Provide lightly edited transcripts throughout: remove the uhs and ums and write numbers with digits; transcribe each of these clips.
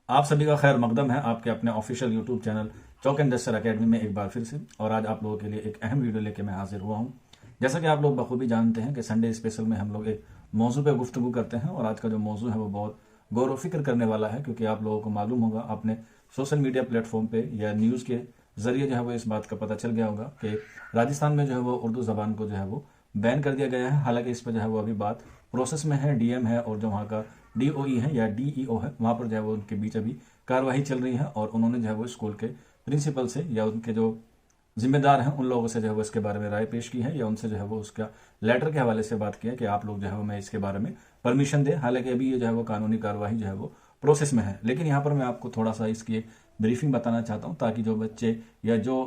आप सभी का खैर मकदम है आपके अपने official YouTube channel chalk and duster academy में एक बार फिर से। और आज आप लोगों के लिए एक अहम वीडियो लेके मैं हाजिर हुआ हूं। जैसा कि आप लोग बखूबी जानते हैं कि संडे स्पेशल में हम लोग एक मौजू पे गुफ्तगू करते हैं और आज का जो मौजू है वो बहुत गौर व फिक्र करने वाला है, क्योंकि आप लोगों को मालूम होगा, आपने सोशल मीडिया प्लेटफॉर्म पे या न्यूज़ के जरिए जो है वो इस बात का पता चल गया होगा कि राजस्थान में जो है वो उर्दू जबान को जो है वो बैन कर दिया गया है। हालांकि इस पर जो है वो अभी बात प्रोसेस में है, डीएम है और जो वहाँ का डीओई है या डीईओ है, वहाँ पर जो है वो उनके बीच अभी कार्रवाई चल रही है। और उन्होंने जो है वो स्कूल के प्रिंसिपल से या उनके जो जिम्मेदार हैं उन लोगों से जो है वो इसके बारे में राय पेश की है या उनसे जो है वो उसका लेटर के हवाले से बात की है कि आप लोग जो है वो मैं इसके बारे में परमिशन दें। हालांकि अभी ये जो है वो कानूनी कार्रवाई जो है वो प्रोसेस में है, लेकिन यहाँ पर मैं आपको थोड़ा सा इसकी एक ब्रीफिंग बताना चाहता हूँ ताकि जो बच्चे या जो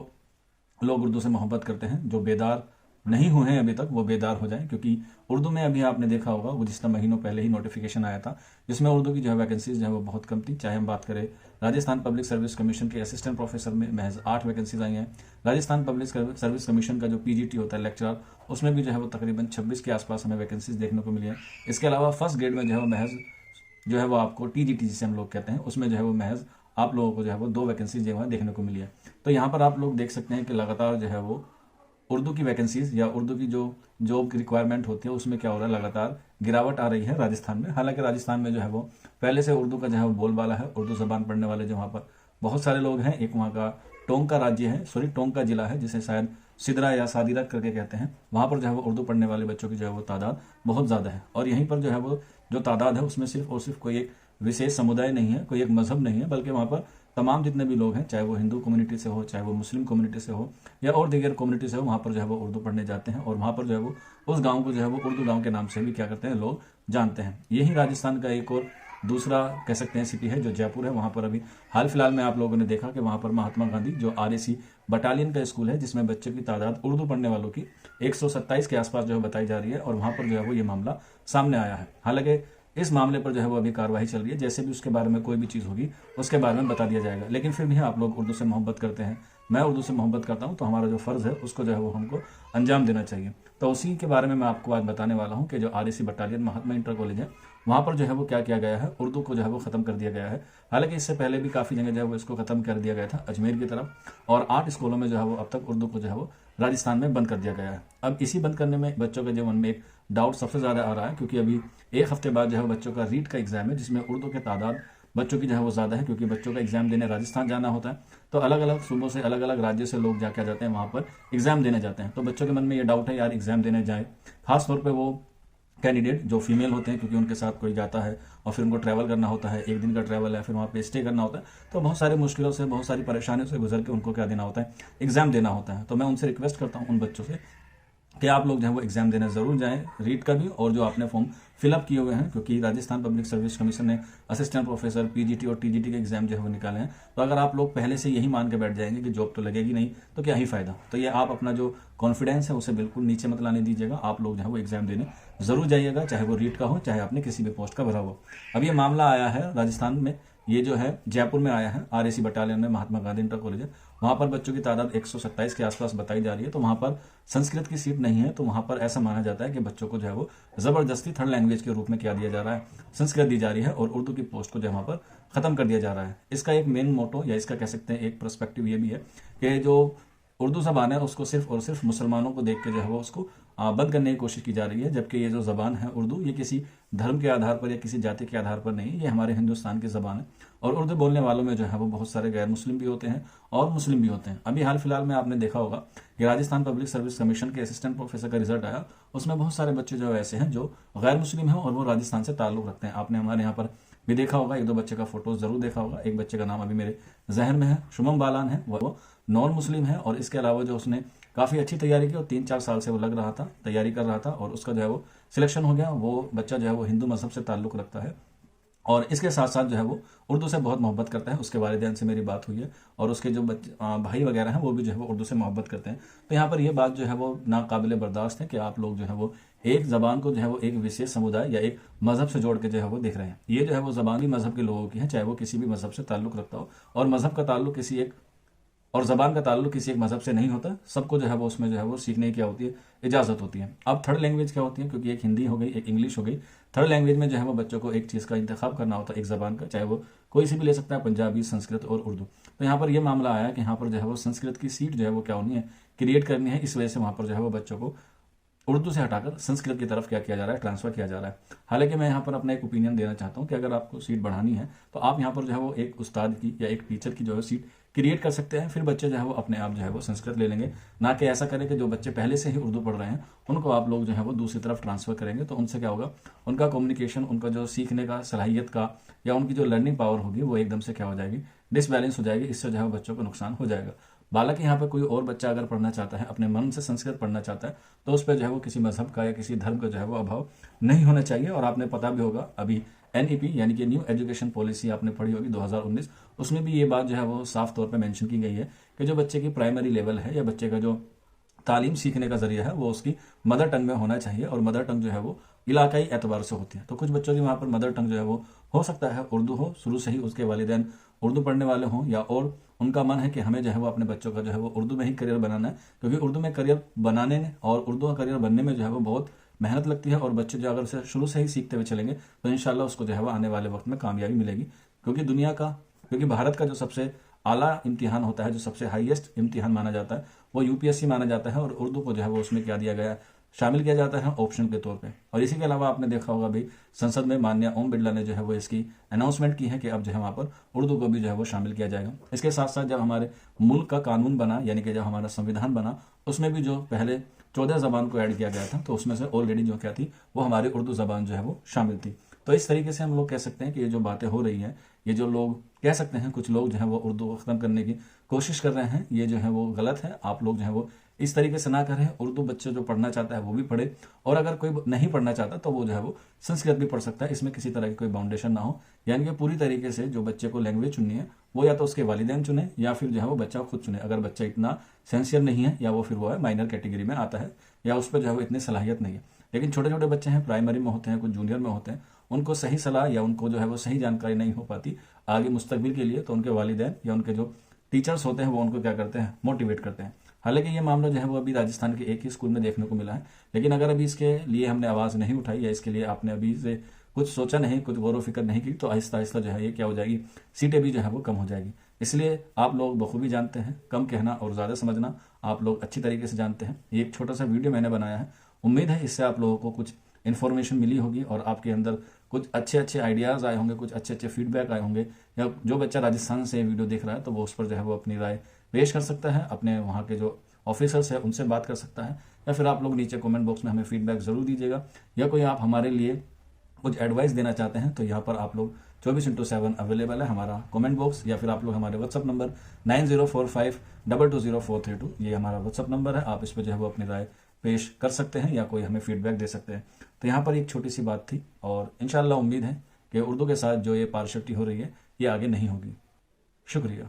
लोग उर्दू से मोहब्बत करते हैं, जो बेदार नहीं हुए हैं अभी तक, वो बेदार हो जाएं। क्योंकि उर्दू में अभी आपने देखा होगा गुज़िश्ता महीनों पहले ही नोटिफिकेशन आया था जिसमें उर्दू की जो है वैकेंसीज जो है वो बहुत कम थी। चाहे हम बात करें राजस्थान पब्लिक सर्विस कमीशन के असिस्टेंट प्रोफेसर में महज 8 वैकेंसीज आई हैं। राजस्थान पब्लिक सर्विस कमीशन का जो पीजीटी होता है लेक्चरर, उसमें भी जो है वो तकरीबन 26 के आसपास हमें वैकेंसीज देखने को मिली है। इसके अलावा फर्स्ट ग्रेड में जो है वो महज जो है वो आपको टीजीटी जिसे हम लोग कहते हैं, उसमें जो है वो महज आप लोगों को जो है वो 2 वैकेंसीज जो है देखने को मिली है। तो यहाँ पर आप लोग देख सकते हैं कि लगातार जो है वो उर्दू की वैकेंसीज या उर्दू की जो जॉब की रिक्वायरमेंट होती है उसमें क्या हो रहा है, लगातार गिरावट आ रही है राजस्थान में। हालांकि राजस्थान में जो है वो पहले से उर्दू का जो है वो बोलबाला है, उर्दू जबान पढ़ने वाले जो वहाँ पर बहुत सारे लोग हैं। एक वहाँ का टोंक का राज्य है, सॉरी टोंक का जिला है जिसे शायद सिदरा या सादिरा करके कहते हैं। वहाँ पर जो है वो उर्दू पढ़ने वाले बच्चों की जो है वो तादाद बहुत ज़्यादा है। और यहीं पर जो है वो जो तादाद है उसमें सिर्फ और सिर्फ कोई एक विशेष समुदाय नहीं है, कोई एक मजहब नहीं है, बल्कि वहाँ पर तमाम जितने भी लोग हैं, चाहे वो हिंदू कम्युनिटी से हो, चाहे वो मुस्लिम कम्युनिटी से हो या और दीगर कम्युनिटी से हो, वहाँ पर जो है वो उर्दू पढ़ने जाते हैं। और वहाँ पर जो है वो उस गांव को जो है वो उर्दू गांव के नाम से भी क्या करते हैं, लोग जानते हैं। यही राजस्थान का एक और दूसरा कह सकते हैं सिटी है जो जयपुर है। वहाँ पर अभी हाल फिलहाल में आप लोगों ने देखा कि वहाँ पर महात्मा गांधी जो आरएसी बटालियन का स्कूल है जिसमें बच्चों की तादाद उर्दू पढ़ने वालों की 127 के आसपास जो है बताई जा रही है, और वहाँ पर जो है वो ये मामला सामने आया है। हालांकि इस मामले पर जो है वो अभी कार्रवाई चल रही है, जैसे भी उसके बारे में कोई भी चीज़ होगी उसके बारे में बता दिया जाएगा। लेकिन फिर भी आप लोग उर्दू से मोहब्बत करते हैं, मैं उर्दू से मोहब्बत करता हूं, तो हमारा जो फ़र्ज़ है उसको जो है वो हमको अंजाम देना चाहिए। तो उसी के बारे में मैं आपको आज बताने वाला हूं कि जो आरएसी बटालियन महात्मा इंटर कॉलेज है वहाँ पर जो है वो क्या किया गया है, उर्दू को जो है वो ख़त्म कर दिया गया है। हालांकि इससे पहले भी काफ़ी जगह जो है वो इसको ख़त्म कर दिया गया था अजमेर की तरफ, और 8 स्कूलों में जो है वो अब तक उर्दू को जो है वो राजस्थान में बंद कर दिया गया है। अब इसी बंद करने में बच्चों के जीवन में एक डाउट सबसे ज़्यादा आ रहा है, क्योंकि अभी एक हफ्ते बाद जो है बच्चों का रीट का एग्जाम है जिसमें उर्दू की तादाद बच्चों की जो है वो ज़्यादा है, क्योंकि बच्चों का एग्जाम देने राजस्थान जाना होता है। तो अलग अलग सूबों से अलग अलग राज्यों से लोग जाके जाते हैं वहाँ पर एग्जाम देने जाते हैं। तो बच्चों के मन में ये डाउट है यार एग्जाम देने जाए, खासतौर पर वो कैंडिडेट जो फीमेल होते हैं, क्योंकि उनके साथ कोई जाता है और फिर उनको ट्रैवल करना होता है, एक दिन का ट्रैवल है, फिर वहाँ पे स्टे करना होता है। तो बहुत सारी मुश्किलों से, बहुत सारी परेशानियों से गुजर के उनको क्या देना होता है, एग्जाम देना होता है। तो मैं उनसे रिक्वेस्ट करता हूँ उन बच्चों से कि आप लोग जो है वो एग्जाम देने जरूर जाएं, रीट का भी और जो आपने फॉर्म फिलअप किए हुए हैं, क्योंकि राजस्थान पब्लिक सर्विस कमीशन ने असिस्टेंट प्रोफेसर, पीजीटी और टीजीटी के एग्जाम जो है वो निकाले हैं। तो अगर आप लोग पहले से यही मान के बैठ जाएंगे कि जॉब तो लगेगी नहीं, तो क्या ही फायदा। तो ये आप अपना जो कॉन्फिडेंस है उसे बिल्कुल नीचे मत लाने दीजिएगा। आप लोग जो है वो एग्जाम देने जरूर जाइएगा, चाहे वो रीट का हो, चाहे आपने किसी भी पोस्ट का भरा हो। अब ये मामला आया है राजस्थान में, ये जो है जयपुर में आया है, आरएसी बटालियन में महात्मा गांधी इंटर कॉलेज है। वहाँ पर बच्चों की तादाद 127 के आसपास बताई जा रही है। तो वहाँ पर संस्कृत की सीट नहीं है, तो वहाँ पर ऐसा माना जाता है कि बच्चों को जो है वो जबरदस्ती थर्ड लैंग्वेज के रूप में क्या दिया जा रहा है, संस्कृत दी जा रही है, और उर्दू की पोस्ट को जो वहाँ पर खत्म कर दिया जा रहा है। इसका एक मेन मोटो या इसका कह सकते हैं एक पर्सपेक्टिव ये भी है कि जो उर्दू ज़बान है उसको सिर्फ और सिर्फ मुसलमानों को देख के जो है वो उसको बंद करने की कोशिश की जा रही है। जबकि ये जो ज़बान है उर्दू, ये किसी धर्म के आधार पर या किसी जाति के आधार पर नहीं, ये हमारे हिंदुस्तान की ज़बान है। और उर्दू बोलने वालों में जो है वो बहुत सारे गैर मुस्लिम भी होते हैं और मुस्लिम भी होते हैं। अभी हाल फिलहाल में आपने देखा होगा कि राजस्थान पब्लिक सर्विस कमीशन के असिस्टेंट प्रोफेसर का रिजल्ट आया, उसमें बहुत सारे बच्चे जो ऐसे हैं जो गैर मुस्लिम हैं और वो राजस्थान से ताल्लुक़ रखते हैं। आपने हमारे यहाँ पर भी देखा होगा, एक दो बच्चे का फोटो जरूर देखा होगा। एक बच्चे का नाम अभी मेरे जहन में है, शुभम बालान है, वो नॉन मुस्लिम है। और इसके अलावा जो उसने काफ़ी अच्छी तैयारी की और 3-4 साल से वो लग रहा था, तैयारी कर रहा था, और उसका जो है वो सिलेक्शन हो गया। वो बच्चा जो है वो हिंदू मजहब से ताल्लुक़ रखता है और इसके साथ साथ जो है वो उर्दू से बहुत मोहब्बत करता है। उसके वालिदैन से मेरी बात हुई है और उसके जो भाई वगैरह हैं वो भी जो है वो उर्दू से मोहब्बत करते हैं। तो यहाँ पर ये बात जो है वो नाकाबिले बर्दाश्त है कि आप लोग जो है वो एक ज़बान को जो है वो एक विशेष समुदाय या एक मज़हब से जोड़ के जो है वो देख रहे हैं। ये जो है वो ज़बान भी मज़हब के लोगों की है, चाहे वो किसी भी मज़हब से ताल्लुक़ रखता हो। और मज़हब का ताल्लुक़ किसी एक और ज़बान का ताल्लुक किसी एक मज़हब से नहीं होता, सबको जो है वो उसमें जो है वो सीखने की क्या होती है, इजाज़त होती है। अब थर्ड लैंग्वेज क्या होती है, क्योंकि एक हिंदी हो गई, एक इंग्लिश हो गई, थर्ड लैंग्वेज में जो है वो बच्चों को एक चीज़ का इंतखाब करना होता है, एक ज़बान का, चाहे वो कोई सी भी ले सकता है, पंजाबी, संस्कृत और उर्दू। तो यहाँ पर यह मामला आया कि यहाँ पर जो है वो संस्कृत की सीट जो है वो क्या होनी है, क्रिएट करनी है। इस वजह से वहाँ पर जो है वो बच्चों को उर्दू से हटाकर संस्कृत की तरफ क्या किया जा रहा है, ट्रांसफर किया जा रहा है। हालांकि मैं यहाँ पर अपना एक ओपिनियन देना चाहता हूँ कि अगर आपको सीट बढ़ानी है तो आप यहाँ पर जो है वो एक उस्ताद की या एक टीचर की जो है सीट क्रिएट कर सकते हैं, फिर बच्चे जो है वो अपने आप जो है वो संस्कृत ले लेंगे। ना कि ऐसा करें कि जो बच्चे पहले से ही उर्दू पढ़ रहे हैं उनको आप लोग जो है वो दूसरी तरफ ट्रांसफर करेंगे, तो उनसे क्या होगा, उनका कम्युनिकेशन, उनका जो सीखने का सलाहियत का या उनकी जो लर्निंग पावर होगी वो एकदम से क्या हो जाएगी, डिसबैलेंस हो जाएगी। इससे जो है बच्चों को नुकसान हो जाएगा। बालक यहाँ पर कोई और बच्चा अगर पढ़ना चाहता है, अपने मन से संस्कृत पढ़ना चाहता है, तो उस पर जो है वो किसी मजहब का या किसी धर्म का जो है वो अभाव नहीं होना चाहिए। और आपने पता भी होगा अभी NEP यानी कि न्यू एजुकेशन पॉलिसी आपने पढ़ी होगी 2019, उसमें भी ये बात जो है वो साफ तौर पे मेंशन की गई है कि जो बच्चे की प्राइमरी लेवल है या बच्चे का जो तालीम सीखने का जरिया है वो उसकी मदर टंग में होना चाहिए। और मदर टंग जो है वो इलाकाई एतबार से होती है। तो कुछ बच्चों की वहाँ पर मदर टंग जो है वो हो सकता है उर्दू हो, शुरू से ही उसके वालिदैन उर्दू पढ़ने वाले हों, या और उनका मन है कि हमें जो है वो अपने बच्चों का जो है वो उर्दू में ही करियर बनाना है, क्योंकि उर्दू में करियर बनाने में और उर्दू का करियर बनने में जो है वो बहुत मेहनत लगती है। और बच्चे जो अगर से शुरू से ही सीखते हुए चलेंगे तो इंशाल्लाह उसको जो है वो आने वाले वक्त में कामयाबी मिलेगी। क्योंकि भारत का जो सबसे आला इम्तिहान होता है, जो सबसे हाईएस्ट इम्तिहान माना जाता है, वो UPSC माना जाता है। और उर्दू को जो है वो उसमें क्या दिया गया है, शामिल किया जाता है ऑप्शन के तौर पे। और इसी के अलावा आपने देखा होगा भी संसद में माननीय ओम बिरला ने जो है वो इसकी अनाउंसमेंट की है कि अब जो है वहाँ पर उर्दू को भी जो है वो शामिल किया जाएगा। इसके साथ साथ जब हमारे मुल्क का कानून बना, यानी कि जब हमारा संविधान बना, उसमें भी जो पहले 14 ज़बान को ऐड किया गया था, तो उसमें से ऑलरेडी जो क्या थी वो हमारी उर्दू ज़बान जो है वो शामिल थी। तो इस तरीके से हम लोग कह सकते हैं कि ये जो बातें हो रही हैं, ये जो लोग कह सकते हैं, कुछ लोग जो है वो उर्दू को ख़त्म करने की कोशिश कर रहे हैं, ये जो है वो गलत है। आप लोग जो है वो इस तरीके से ना करें। उर्दू बच्चे जो पढ़ना चाहता है वो भी पढ़े, और अगर कोई नहीं पढ़ना चाहता तो वो जो है वो संस्कृत भी पढ़ सकता है। इसमें किसी तरह की कोई बाउंडेशन ना हो, यानी कि पूरी तरीके से जो बच्चे को लैंग्वेज चुननी है वो या तो उसके वालिदैन चुने या फिर जो है वो बच्चा खुद चुने। अगर बच्चा इतना सेंसियर नहीं है या वो फिर वो है माइनर कैटेगरी में आता है या उस पर जो है वो इतनी सलाहियत नहीं है। लेकिन छोटे छोटे बच्चे हैं, प्राइमरी में होते हैं, कुछ जूनियर में होते हैं, उनको सही सलाह या उनको जो है वो सही जानकारी नहीं हो पाती आगे मुस्तकबिल के लिए, तो उनके वालिदैन या उनके जो टीचर्स होते हैं वो उनको क्या करते हैं, मोटिवेट करते हैं। हालांकि ये मामला जो है वो अभी राजस्थान के एक ही स्कूल में देखने को मिला है, लेकिन अगर अभी इसके लिए हमने आवाज़ नहीं उठाई या इसके लिए आपने अभी से कुछ सोचा नहीं, कुछ गौर व फिक्र नहीं की, तो आहिस्ता आहिस्ता जो है ये क्या हो जाएगी, सीटें भी जो है वो कम हो जाएगी। इसलिए आप लोग बखूबी जानते हैं, कम कहना और ज़्यादा समझना आप लोग अच्छी तरीके से जानते हैं। ये एक छोटा सा वीडियो मैंने बनाया है, उम्मीद है इससे आप लोगों को कुछ इन्फॉर्मेशन मिली होगी और आपके अंदर कुछ अच्छे अच्छे आइडियाज़ आए होंगे, कुछ अच्छे अच्छे फीडबैक आए होंगे, या जो बच्चा राजस्थान से वीडियो देख रहा है तो वो उस पर जो है वो अपनी राय पेश कर सकता है, अपने वहाँ के जो ऑफिसर्स है उनसे बात कर सकता है, या फिर आप लोग नीचे कमेंट बॉक्स में हमें फीडबैक ज़रूर दीजिएगा। या कोई आप हमारे लिए कुछ एडवाइस देना चाहते हैं तो यहाँ पर आप लोग 24/7 अवेलेबल है हमारा कमेंट बॉक्स, या फिर आप लोग हमारे व्हाट्सअप नंबर 9045220432, ये हमारा व्हाट्सअप नंबर है, आप इस पर जो है वो अपनी राय पेश कर सकते हैं या कोई हमें फीडबैक दे सकते हैं। तो यहाँ पर एक छोटी सी बात थी, और इंशाल्लाह उम्मीद है कि उर्दू के साथ जो ये पारशटी हो रही है ये आगे नहीं होगी। शुक्रिया।